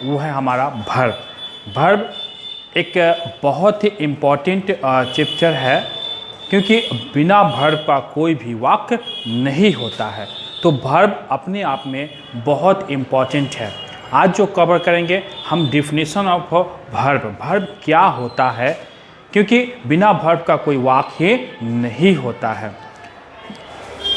वो है हमारा वर्ब। वर्ब एक बहुत ही इम्पॉर्टेंट चैप्टर है, क्योंकि बिना वर्ब का कोई भी वाक्य नहीं होता है। तो वर्ब अपने आप में बहुत इम्पॉर्टेंट है। आज जो कवर करेंगे हम डिफिनीशन ऑफ वर्ब, वर्ब क्या होता है, क्योंकि बिना वर्ब का कोई वाक्य नहीं होता है।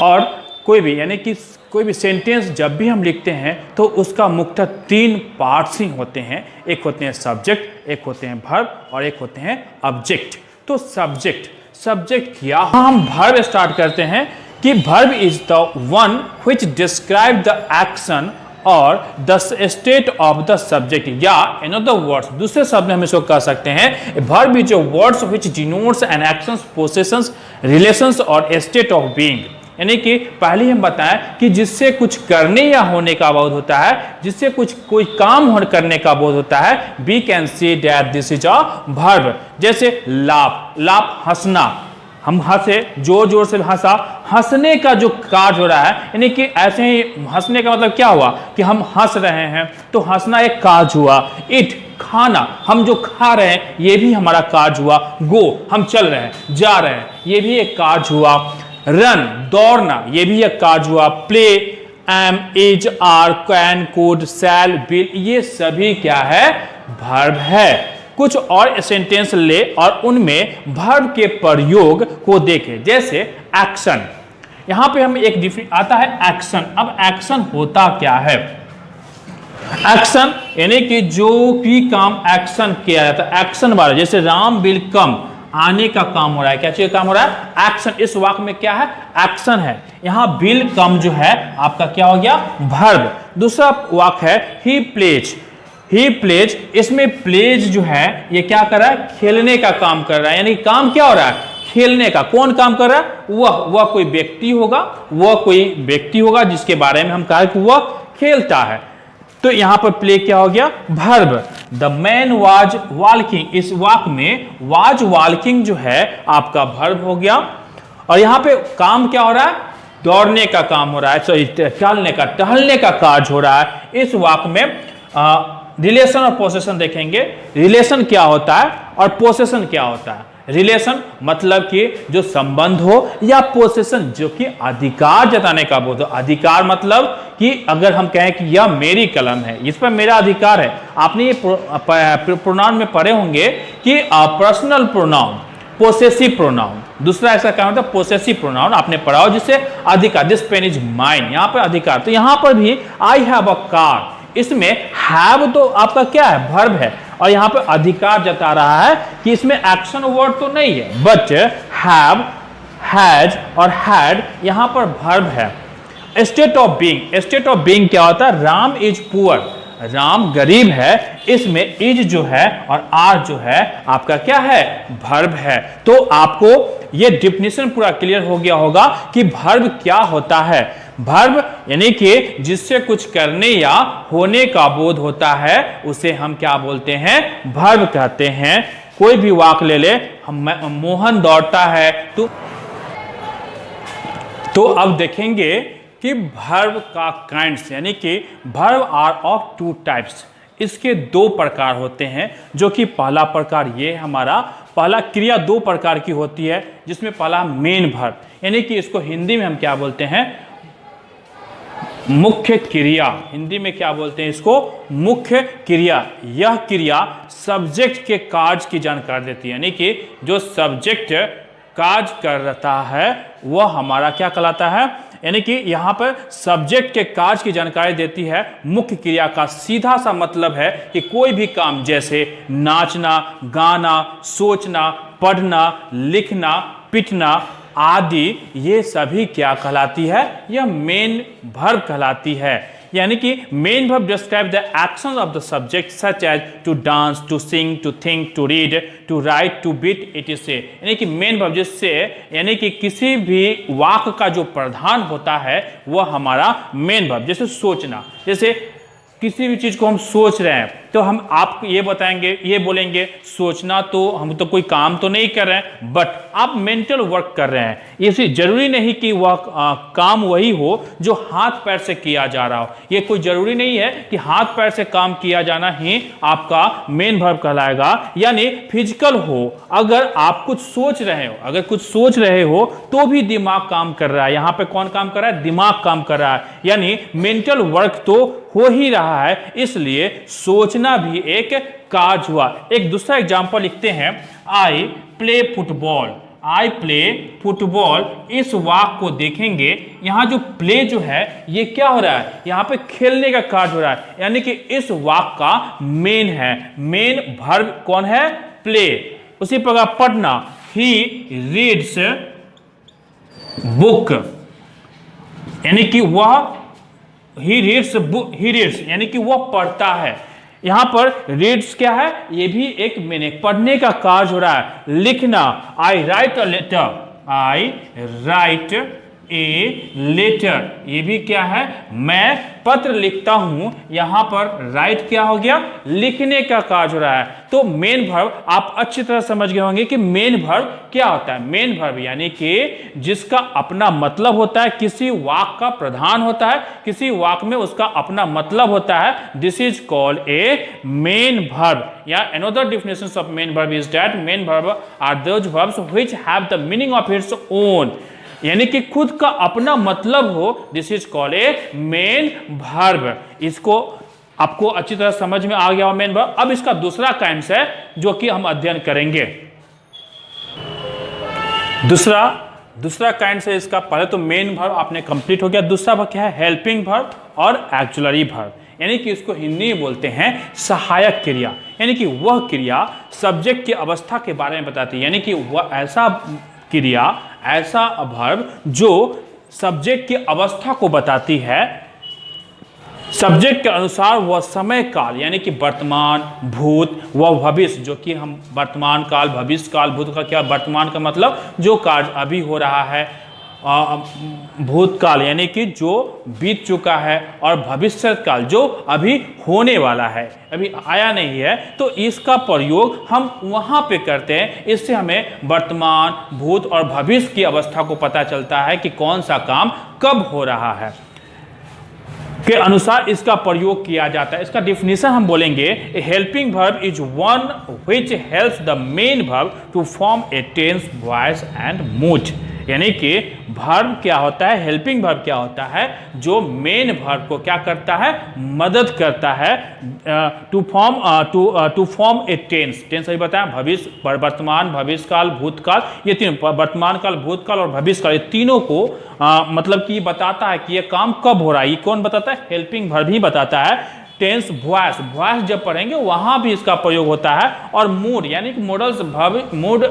और कोई भी यानी कि कोई भी सेंटेंस जब भी हम लिखते हैं तो उसका मुख्यतः 3 पार्ट्स ही होते हैं। एक होते हैं सब्जेक्ट, एक होते हैं वर्ब और एक होते हैं ऑब्जेक्ट। तो सब्जेक्ट क्या, हम वर्ब स्टार्ट करते हैं कि verb is the one which describe the action और the state of the subject, या इन अदर वर्ड्स दूसरे शब्द हम इसको कह सकते हैं verb is words which denotes an actions, possessions, relations और स्टेट ऑफ बीइंग। यानी कि पहले हम बताएं कि जिससे कुछ करने या होने का बोध होता है, जिससे कोई काम करने का बोध होता है, we can see that this is a verb. जैसे लाफ हंसना, हम हंसे, जोर जोर से हंसा, हंसने का जो कार्य हो रहा है, यानी कि ऐसे ही हंसने का मतलब क्या हुआ कि हम हंस रहे हैं, तो हंसना एक कार्य हुआ। इट खाना, हम जो खा रहे हैं ये भी हमारा कार्य हुआ। गो, हम चल रहे हैं, जा रहे हैं, ये भी एक कार्य हुआ। रन, दौड़ना, ये भी एक कार्य हुआ। Play, am, is, are, can, could, shall, will, ये सभी क्या है, वर्ब है। कुछ और सेंटेंस ले और उनमें वर्ब के प्रयोग को देखें। जैसे एक्शन, यहां पे हम एक आता है एक्शन। अब एक्शन होता क्या है? एक्शन यानी कि जो भी काम एक्शन किया जाता है, एक्शन वाला, जैसे राम विल कम, आने का काम हो रहा है। क्या चीज काम हो रहा है? एक्शन। इस वाक्य में क्या है? एक्शन है। यहां विल कम जो है आपका क्या हो गया? वर्ब। दूसरा वाक्य है ही प्लेज, इसमें प्लेज जो है ये क्या कर रहा है? खेलने का काम कर रहा है। यानी काम क्या हो रहा है? खेलने का। कौन काम कर रहा है? वह कोई व्यक्ति होगा जिसके बारे में हम कहा कि वह खेलता है। तो यहां पर प्ले क्या हो गया? Verb. The man was walking, इस वाक्य में वाज वॉकिंग जो है आपका वर्ब हो गया। और यहां पे काम क्या हो रहा है? दौड़ने का काम हो रहा है, सॉरी टहलने का कार्य हो रहा है। इस वाक्य में रिलेशन और पोसेशन देखेंगे। रिलेशन क्या होता है और पोसेशन क्या होता है? रिलेशन मतलब कि जो संबंध हो, या पोसेशन जो कि अधिकार जताने का बोध हो। अधिकार मतलब कि अगर हम कहें कि यह मेरी कलम है, इस पर मेरा अधिकार है। आपने ये प्रोनाउन में पढ़े होंगे कि पर्सनल प्रोनाउन, पोसेसिव प्रोनाउन। दूसरा ऐसा क्या होता है? पोसेसिव प्रोनाउन आपने पढ़ा हो, जिससे अधिकार, दिस पेन इज माइन, यहां पर अधिकार। तो यहां पर भी आई हैव अ कार, इसमें हैव तो आपका क्या है? वर्ब है। और यहां पर अधिकार जता रहा है कि इसमें एक्शन वर्ड तो नहीं है, बट हैव, हैज और हैड यहां पर वर्ब है। स्टेट ऑफ बीइंग क्या होता है? राम इज पुअर, राम गरीब है। इसमें इज जो है और आर जो है आपका क्या है? वर्ब है। तो आपको ये डिफिनीशन पूरा क्लियर हो गया होगा कि वर्ब क्या होता है। वर्ब यानी कि जिससे कुछ करने या होने का बोध होता है, उसे हम क्या बोलते हैं? वर्ब कहते हैं। कोई भी वाक्य ले ले, मोहन दौड़ता है, तो अब देखेंगे कि वर्ब का काइंड्स, यानी कि वर्ब आर ऑफ 2 टाइप्स। इसके 2 प्रकार होते हैं, जो कि पहला प्रकार ये हमारा पहला क्रिया 2 प्रकार की होती है, जिसमें पहला मेन वर्ब, यानी कि इसको हिंदी में हम क्या बोलते हैं? मुख्य क्रिया। हिंदी में क्या बोलते हैं इसको? मुख्य क्रिया। यह क्रिया सब्जेक्ट के कार्य की जानकारी देती है, यानी कि जो सब्जेक्ट कार्य कर रहा है वह हमारा क्या कहलाता है? यानी कि यहां पर सब्जेक्ट के कार्य की जानकारी देती है। मुख्य क्रिया का सीधा सा मतलब है कि कोई भी काम, जैसे नाचना, गाना, सोचना, पढ़ना, लिखना, पिटना आदि, ये सभी क्या कहलाती है? यह मेन वर्ब कहलाती है। यानी कि main verb describe the actions of the subject such as to dance, to sing, to think, to read, to write, to beat, it is say. यानी कि मेन वर्ब जिससे, यानी कि किसी भी वाक्य का जो प्रधान होता है वह हमारा मेन वर्ब। जैसे सोचना, जैसे किसी भी चीज को हम सोच रहे हैं, तो हम आपको ये बताएंगे, ये बोलेंगे सोचना तो हम तो कोई काम तो नहीं कर रहे हैं, बट आप मेंटल वर्क कर रहे हैं। इसी जरूरी नहीं कि वह काम वही हो जो हाथ पैर से किया जा रहा हो। ये कोई जरूरी नहीं है कि हाथ पैर से काम किया जाना ही आपका मेन वर्ब कहलाएगा, यानी फिजिकल हो। अगर आप कुछ सोच रहे हो, अगर कुछ सोच रहे हो तो भी दिमाग काम कर रहा है। यहां पे कौन काम कर रहा है? दिमाग काम कर रहा है, यानी मेंटल वर्क तो हो ही रहा है, इसलिए सोचना भी एक कार्य हुआ। एक दूसरा एग्जांपल लिखते हैं, I play football. I play football, इस वाक्य को देखेंगे, यहां जो प्ले जो है ये क्या हो रहा है? यहां पे खेलने का कार्य हो रहा है, यानी कि इस वाक्य का मेन है। मेन वर्ब कौन है? प्ले। उसी प्रकार पढ़ना, ही रीड्स बुक, यानी कि वह he reads book, he reads यानी कि वह पढ़ता है। यहां पर रीड्स क्या है? ये भी एक मीनिंग, पढ़ने का कार्य हो रहा है। लिखना, I write a letter, I write a letter, ये भी क्या है? मैं पत्र लिखता हूं। यहां पर राइट क्या हो गया? लिखने का कार्य हो रहा है। तो मेन वर्ब आप अच्छी तरह समझ गए होंगे कि मेन वर्ब क्या होता है। मेन वर्ब यानी कि जिसका अपना मतलब होता है, किसी वाक्य का प्रधान होता है, किसी वाक्य में उसका अपना मतलब होता है, this is called a main verb. या another definition of main verb is that main verb are those verbs which have the meaning of its own, यानी कि खुद का अपना मतलब हो, this is called a main verb. इसको आपको अच्छी तरह समझ में आ गया हो मेन वर्ब। अब इसका दूसरा काइंड है जो कि हम अध्ययन करेंगे। दूसरा काइंड है इसका, पहले तो मेन वर्ब आपने कंप्लीट हो गया, दूसरा वर्ब क्या है? हेल्पिंग वर्ब और एक्जुलरी वर्ब, यानी कि इसको हिंदी में बोलते हैं सहायक क्रिया, यानी कि वह क्रिया सब्जेक्ट की अवस्था के बारे में बताती है, यानी कि वह ऐसा क्रिया, ऐसा वर्ब जो सब्जेक्ट की अवस्था को बताती है, सब्जेक्ट के अनुसार वह समय काल, यानी कि वर्तमान, भूत व भविष्य, जो कि हम वर्तमान काल, भविष्य काल, भूत का क्या? वर्तमान का मतलब जो कार्य अभी हो रहा है, भूतकाल यानी कि जो बीत चुका है, और भविष्य काल जो अभी होने वाला है, अभी आया नहीं है, तो इसका प्रयोग हम वहां पे करते हैं। इससे हमें वर्तमान, भूत और भविष्य की अवस्था को पता चलता है कि कौन सा काम कब हो रहा है, के अनुसार इसका प्रयोग किया जाता है। इसका डिफिनेशन हम बोलेंगे, a helping verb is one which helps the main verb to form a tense, voice and mood, यानी कि वर्ब क्या होता है? हेल्पिंग वर्ब क्या होता है? जो मेन वर्ब को क्या करता है? मदद करता है to form a tense. Tense अभी बताया, भविष्य, वर्तमान, भविष्य काल, भूतकाल, ये तीनों, वर्तमान काल, भूतकाल और भविष्य काल, ये तीनों को मतलब कि बताता है कि ये काम कब हो रहा है। ये कौन बताता है? हेल्पिंग वर्ब ही बताता है। टेंस, वॉइस जब पढ़ेंगे वहां भी इसका प्रयोग होता है, और मूड यानी कि मॉडल्स वर्ब, मूड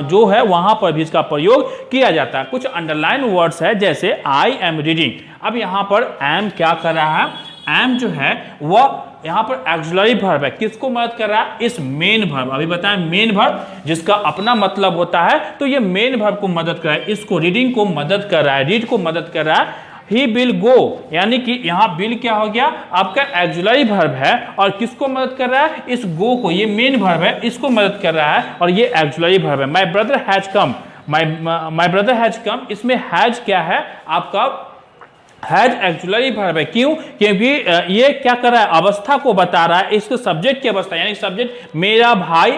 जो है वहां पर भी इसका प्रयोग किया जाता है। कुछ अंडरलाइन वर्ड्स है, जैसे आई एम रीडिंग। अब यहां पर एम क्या कर रहा है? एम जो है वह यहां पर एक्जुलरी वर्ब है, किसको मदद कर रहा है? इस मेन वर्ब, अभी बताएं मेन वर्ब जिसका अपना मतलब होता है, तो ये मेन वर्ब को मदद कर रहा है, इसको रीडिंग को मदद कर रहा है, रीड को मदद कर रहा है। ही विल गो, यानी कि यहां विल क्या हो गया? आपका एक्जुलरी वर्ब है, और किसको मदद कर रहा है? इस गो को, ये मेन वर्ब है, इसको मदद कर रहा है, और ये एक्जुलरी वर्ब है। My brother has come, my brother has come, इसमें हैज क्या है? आपका हैज एक्जुलरी वर्ब है। क्यों? क्योंकि ये क्या कर रहा है? अवस्था को बता रहा है, इसको सब्जेक्ट की अवस्था, यानी सब्जेक्ट मेरा भाई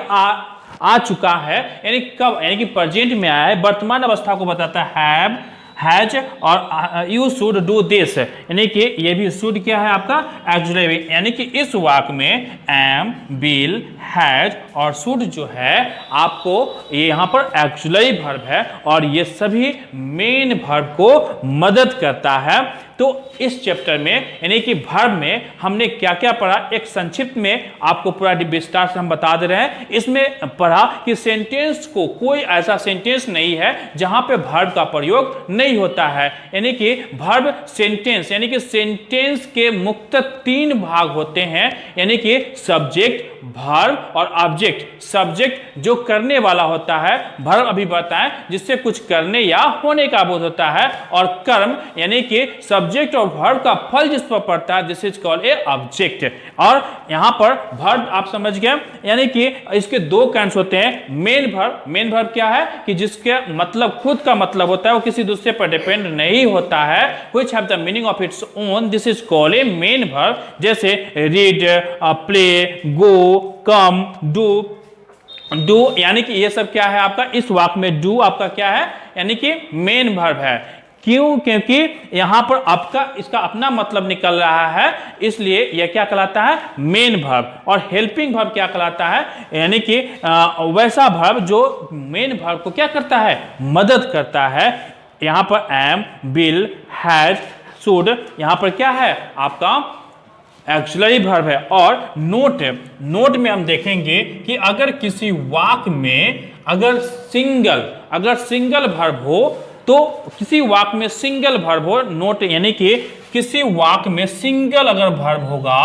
आ चुका है, यानी कब? यानी कि प्रेजेंट में आया है, वर्तमान अवस्था को बताता है हैज, और यू शुड डू दिस, यानी कि ये भी शुड क्या है? आपका एक्जुलरी, यानी कि इस वाक्य में एम, विल, हैज और शुड जो है आपको ये यहाँ पर एक्जुलरी वर्ब है, और ये सभी मेन वर्ब को मदद करता है। तो इस चैप्टर में यानी कि वर्ब में हमने क्या क्या पढ़ा, एक संक्षिप्त में आपको पूरा विस्तार से हम बता दे रहे हैं। इसमें पढ़ा कि सेंटेंस को, कोई ऐसा सेंटेंस नहीं है जहां पे वर्ब का प्रयोग नहीं होता है, यानी कि वर्ब सेंटेंस, यानी कि सेंटेंस के मुख्य 3 भाग होते हैं, यानी कि सब्जेक्ट, वर्ब और ऑब्जेक्ट सब्जेक्ट जो करने वाला होता है, वर्ब अभी बताएं जिससे कुछ करने या होने का बोध होता है, और कर्म यानी कि सब्जेक्ट और वर्ब का फल जिस पर पड़ता है, this is called A object. और यहां पर वर्ब आप समझ गए, यानी कि इसके दो काइंड्स होते हैं। मेन वर्ब, मेन वर्ब क्या है कि जिसके मतलब खुद का मतलब होता है, वो किसी दूसरे पर डिपेंड नहीं होता है, which have the meaning of its own, this is called a main verb. जैसे read, play, go, come, do यानी कि ये सब क्या है आपका, इस वाक्य में डू आपका क्या है, यानी कि मेन वर्ब है। क्यों? क्योंकि यहां पर आपका इसका अपना मतलब निकल रहा है, इसलिए यह क्या कहलाता है, मेन वर्ब। और हेल्पिंग वर्ब क्या कहलाता है, यानी कि वैसा वर्ब जो मेन वर्ब को क्या करता है, मदद करता है। यहां पर एम, विल, हैज, शुड, यहां पर क्या है आपका एक्चुअली वर्ब है। और नोट, नोट में हम देखेंगे कि अगर किसी वाक्य में अगर सिंगल वर्ब हो, तो किसी वाक्य में सिंगल वर्ब हो, नोट यानी कि किसी वाक्य में सिंगल अगर वर्ब होगा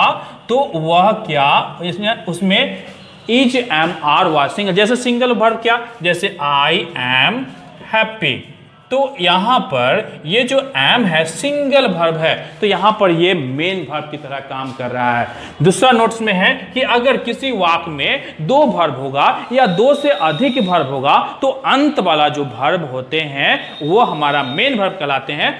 तो वह क्या, इसमें उसमें is, am, are was single. जैसे सिंगल वर्ब क्या, जैसे आई एम हैप्पी, तो यहां पर ये जो एम है सिंगल वर्ब है, तो यहां पर ये मेन वर्ब की तरह काम कर रहा है। दूसरा नोट्स में है कि अगर किसी वाक्य में दो वर्ब होगा या दो से अधिक वर्ब होगा, तो अंत वाला जो वर्ब होते हैं वो हमारा मेन वर्ब कहलाते हैं।